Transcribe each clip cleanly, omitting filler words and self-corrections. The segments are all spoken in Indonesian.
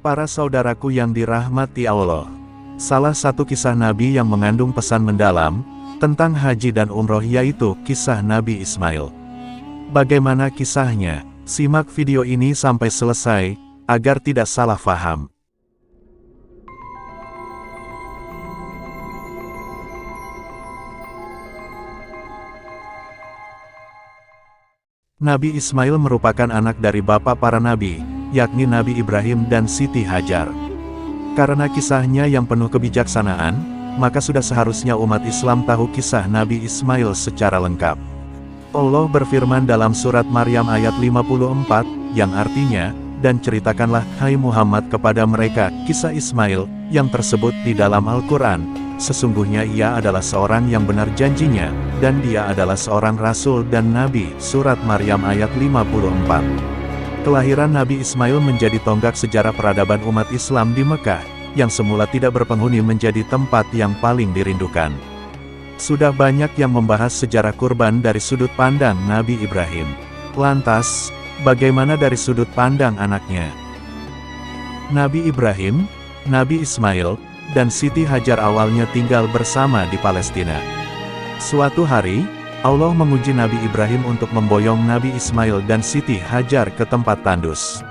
Para saudaraku yang dirahmati Allah, salah satu kisah Nabi yang mengandung pesan mendalam tentang haji dan umroh yaitu kisah Nabi Ismail. Bagaimana kisahnya? Simak video ini sampai selesai, agar tidak salah faham. Nabi Ismail merupakan anak dari bapak para nabi, yakni Nabi Ibrahim dan Siti Hajar. Karena kisahnya yang penuh kebijaksanaan, maka sudah seharusnya umat Islam tahu kisah Nabi Ismail secara lengkap. Allah berfirman dalam surat Maryam ayat 54, yang artinya, "Dan ceritakanlah, hai Muhammad, kepada mereka kisah Ismail, yang tersebut di dalam Al-Quran. Sesungguhnya ia adalah seorang yang benar janjinya, dan dia adalah seorang Rasul dan Nabi." Surat Maryam ayat 54. Kelahiran Nabi Ismail menjadi tonggak sejarah peradaban umat Islam di Mekah, yang semula tidak berpenghuni menjadi tempat yang paling dirindukan. Sudah banyak yang membahas sejarah kurban dari sudut pandang Nabi Ibrahim. Lantas, bagaimana dari sudut pandang anaknya? Nabi Ibrahim, Nabi Ismail, dan Siti Hajar awalnya tinggal bersama di Palestina. Suatu hari, Allah menguji Nabi Ibrahim untuk memboyong Nabi Ismail dan Siti Hajar ke tempat tandus.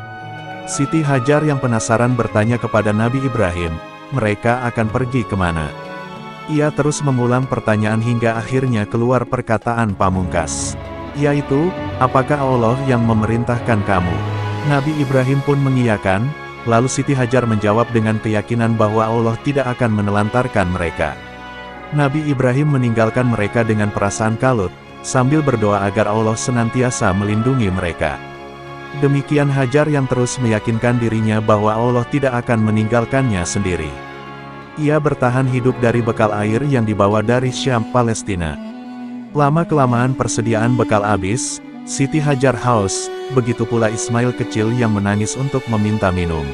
Siti Hajar yang penasaran bertanya kepada Nabi Ibrahim, mereka akan pergi kemana? Ia terus mengulang pertanyaan hingga akhirnya keluar perkataan pamungkas, yaitu, apakah Allah yang memerintahkan kamu? Nabi Ibrahim pun mengiyakan, lalu Siti Hajar menjawab dengan keyakinan bahwa Allah tidak akan menelantarkan mereka. Nabi Ibrahim meninggalkan mereka dengan perasaan kalut, sambil berdoa agar Allah senantiasa melindungi mereka. Demikian Hajar yang terus meyakinkan dirinya bahwa Allah tidak akan meninggalkannya sendiri. Ia bertahan hidup dari bekal air yang dibawa dari Syam, Palestina. Lama-kelamaan persediaan bekal habis, Siti Hajar haus, begitu pula Ismail kecil yang menangis untuk meminta minum.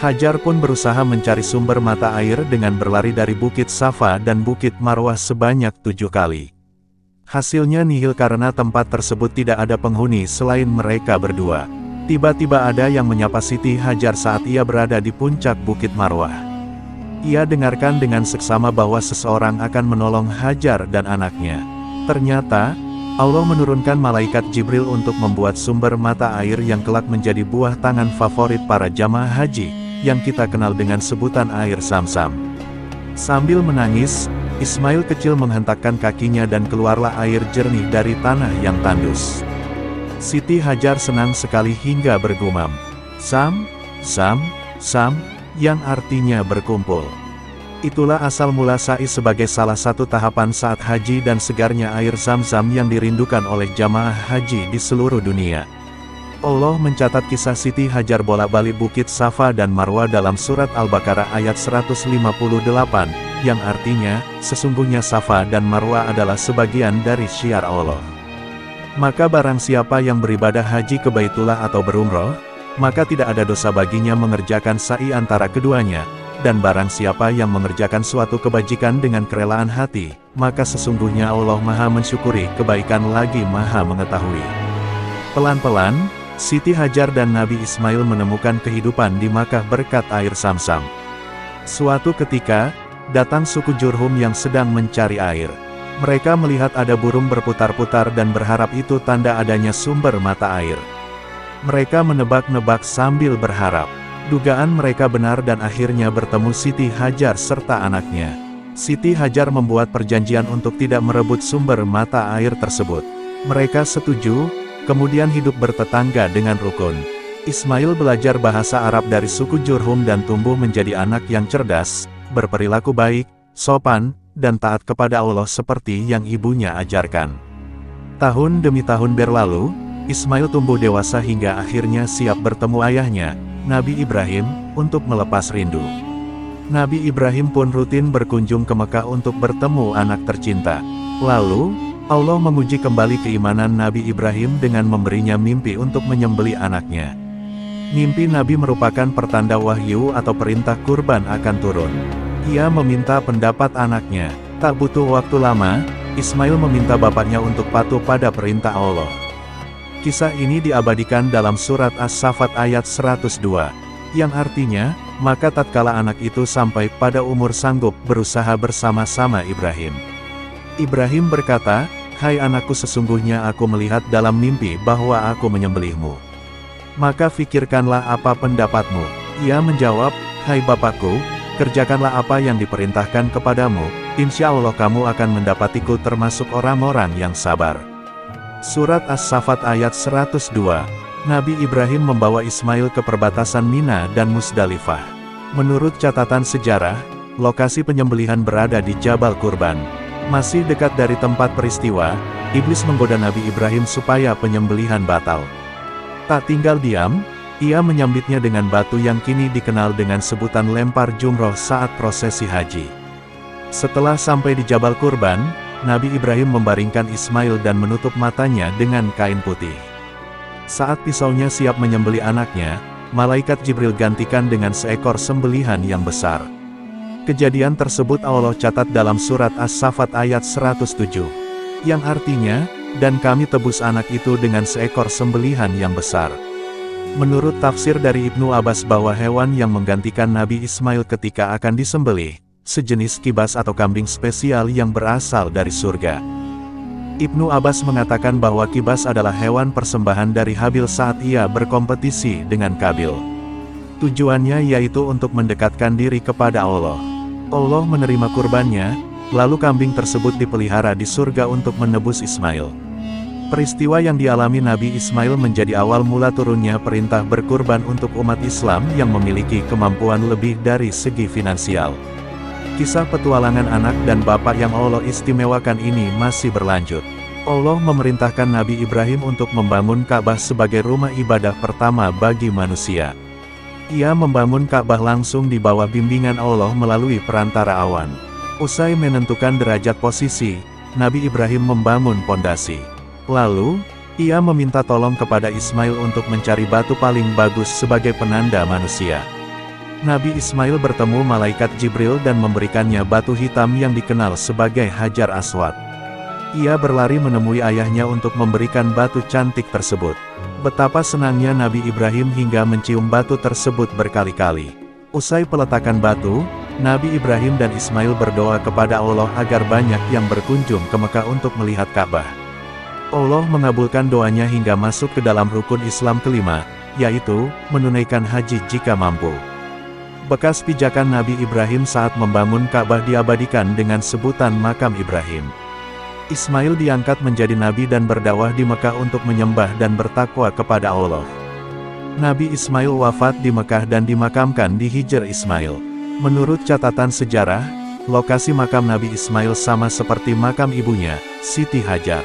Hajar pun berusaha mencari sumber mata air dengan berlari dari Bukit Safa dan Bukit Marwah sebanyak 7 kali. Hasilnya nihil karena tempat tersebut tidak ada penghuni selain mereka berdua. Tiba-tiba ada yang menyapa Siti Hajar saat ia berada di puncak Bukit Marwah. Ia dengarkan dengan seksama bahwa seseorang akan menolong Hajar dan anaknya. Ternyata, Allah menurunkan malaikat Jibril untuk membuat sumber mata air yang kelak menjadi buah tangan favorit para jamaah haji, yang kita kenal dengan sebutan air Zam-Zam. Sambil menangis, Ismail kecil menghentakkan kakinya dan keluarlah air jernih dari tanah yang tandus. Siti Hajar senang sekali hingga bergumam, "Sam, Sam, Sam," yang artinya berkumpul. Itulah asal mula sa'i sebagai salah satu tahapan saat haji dan segarnya air Zam-Zam yang dirindukan oleh jamaah haji di seluruh dunia. Allah mencatat kisah Siti Hajar bolak-balik Bukit Safa dan Marwah dalam surat Al-Baqarah ayat 158, yang artinya, sesungguhnya Safa dan Marwah adalah sebagian dari syiar Allah. Maka barang siapa yang beribadah haji ke Baitullah atau berumroh, maka tidak ada dosa baginya mengerjakan sa'i antara keduanya, dan barang siapa yang mengerjakan suatu kebajikan dengan kerelaan hati, maka sesungguhnya Allah Maha mensyukuri kebaikan lagi Maha mengetahui. Pelan-pelan, Siti Hajar dan Nabi Ismail menemukan kehidupan di Makkah berkat air Zam-Zam. Suatu ketika, datang suku Jurhum yang sedang mencari air. Mereka melihat ada burung berputar-putar dan berharap itu tanda adanya sumber mata air. Mereka menebak-nebak sambil berharap. Dugaan mereka benar dan akhirnya bertemu Siti Hajar serta anaknya. Siti Hajar membuat perjanjian untuk tidak merebut sumber mata air tersebut. Mereka setuju, kemudian hidup bertetangga dengan rukun. Ismail belajar bahasa Arab dari suku Jurhum dan tumbuh menjadi anak yang cerdas, berperilaku baik, sopan, dan taat kepada Allah seperti yang ibunya ajarkan. Tahun demi tahun berlalu, Ismail tumbuh dewasa hingga akhirnya siap bertemu ayahnya, Nabi Ibrahim, untuk melepas rindu. Nabi Ibrahim pun rutin berkunjung ke Mekah untuk bertemu anak tercinta. Lalu, Allah menguji kembali keimanan Nabi Ibrahim dengan memberinya mimpi untuk menyembelih anaknya. Mimpi Nabi merupakan pertanda wahyu atau perintah kurban akan turun. Ia meminta pendapat anaknya. Tak butuh waktu lama, Ismail meminta bapaknya untuk patuh pada perintah Allah. Kisah ini diabadikan dalam surat As-Saffat ayat 102. Yang artinya, maka tatkala anak itu sampai pada umur sanggup berusaha bersama-sama Ibrahim. Ibrahim berkata, "Hai anakku, sesungguhnya aku melihat dalam mimpi bahwa aku menyembelihmu. Maka fikirkanlah apa pendapatmu." Ia menjawab, "Hai bapakku, kerjakanlah apa yang diperintahkan kepadamu, insya Allah kamu akan mendapatiku termasuk orang-orang yang sabar." Surat As-Saffat ayat 102. Nabi Ibrahim membawa Ismail ke perbatasan Mina dan Musdalifah. Menurut catatan sejarah, lokasi penyembelihan berada di Jabal Kurban. Masih dekat dari tempat peristiwa, iblis menggoda Nabi Ibrahim supaya penyembelihan batal. Tak tinggal diam, ia menyambitnya dengan batu yang kini dikenal dengan sebutan lempar jumroh saat prosesi haji. Setelah sampai di Jabal Kurban, Nabi Ibrahim membaringkan Ismail dan menutup matanya dengan kain putih. Saat pisaunya siap menyembelih anaknya, malaikat Jibril gantikan dengan seekor sembelihan yang besar. Kejadian tersebut Allah catat dalam surat As-Saffat ayat 107. Yang artinya, "Dan kami tebus anak itu dengan seekor sembelihan yang besar." Menurut tafsir dari Ibnu Abbas bahwa hewan yang menggantikan Nabi Ismail ketika akan disembelih, sejenis kibas atau kambing spesial yang berasal dari surga. Ibnu Abbas mengatakan bahwa kibas adalah hewan persembahan dari Habil saat ia berkompetisi dengan Kabil. Tujuannya yaitu untuk mendekatkan diri kepada Allah. Allah menerima kurbannya, lalu kambing tersebut dipelihara di surga untuk menebus Ismail. Peristiwa yang dialami Nabi Ismail menjadi awal mula turunnya perintah berkurban untuk umat Islam yang memiliki kemampuan lebih dari segi finansial. Kisah petualangan anak dan bapak yang Allah istimewakan ini masih berlanjut. Allah memerintahkan Nabi Ibrahim untuk membangun Ka'bah sebagai rumah ibadah pertama bagi manusia. Ia membangun Ka'bah langsung di bawah bimbingan Allah melalui perantara awan. Usai menentukan derajat posisi, Nabi Ibrahim membangun pondasi. Lalu, ia meminta tolong kepada Ismail untuk mencari batu paling bagus sebagai penanda manusia. Nabi Ismail bertemu malaikat Jibril dan memberikannya batu hitam yang dikenal sebagai Hajar Aswad. Ia berlari menemui ayahnya untuk memberikan batu cantik tersebut. Betapa senangnya Nabi Ibrahim hingga mencium batu tersebut berkali-kali. Usai peletakan batu, Nabi Ibrahim dan Ismail berdoa kepada Allah agar banyak yang berkunjung ke Mekah untuk melihat Ka'bah. Allah mengabulkan doanya hingga masuk ke dalam rukun Islam kelima, yaitu menunaikan haji jika mampu. Bekas pijakan Nabi Ibrahim saat membangun Ka'bah diabadikan dengan sebutan Makam Ibrahim. Ismail diangkat menjadi nabi dan berdakwah di Mekah untuk menyembah dan bertakwa kepada Allah. Nabi Ismail wafat di Mekah dan dimakamkan di Hijr Ismail. Menurut catatan sejarah, lokasi makam Nabi Ismail sama seperti makam ibunya, Siti Hajar.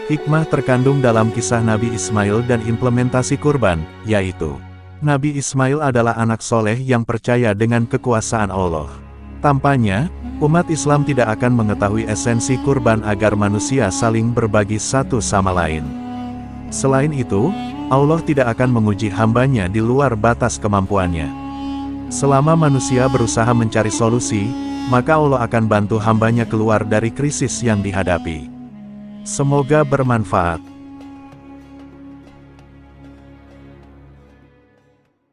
Hikmah terkandung dalam kisah Nabi Ismail dan implementasi kurban, yaitu Nabi Ismail adalah anak soleh yang percaya dengan kekuasaan Allah. Tampaknya, umat Islam tidak akan mengetahui esensi kurban agar manusia saling berbagi satu sama lain. Selain itu, Allah tidak akan menguji hambanya di luar batas kemampuannya. Selama manusia berusaha mencari solusi, maka Allah akan bantu hambanya keluar dari krisis yang dihadapi. Semoga bermanfaat.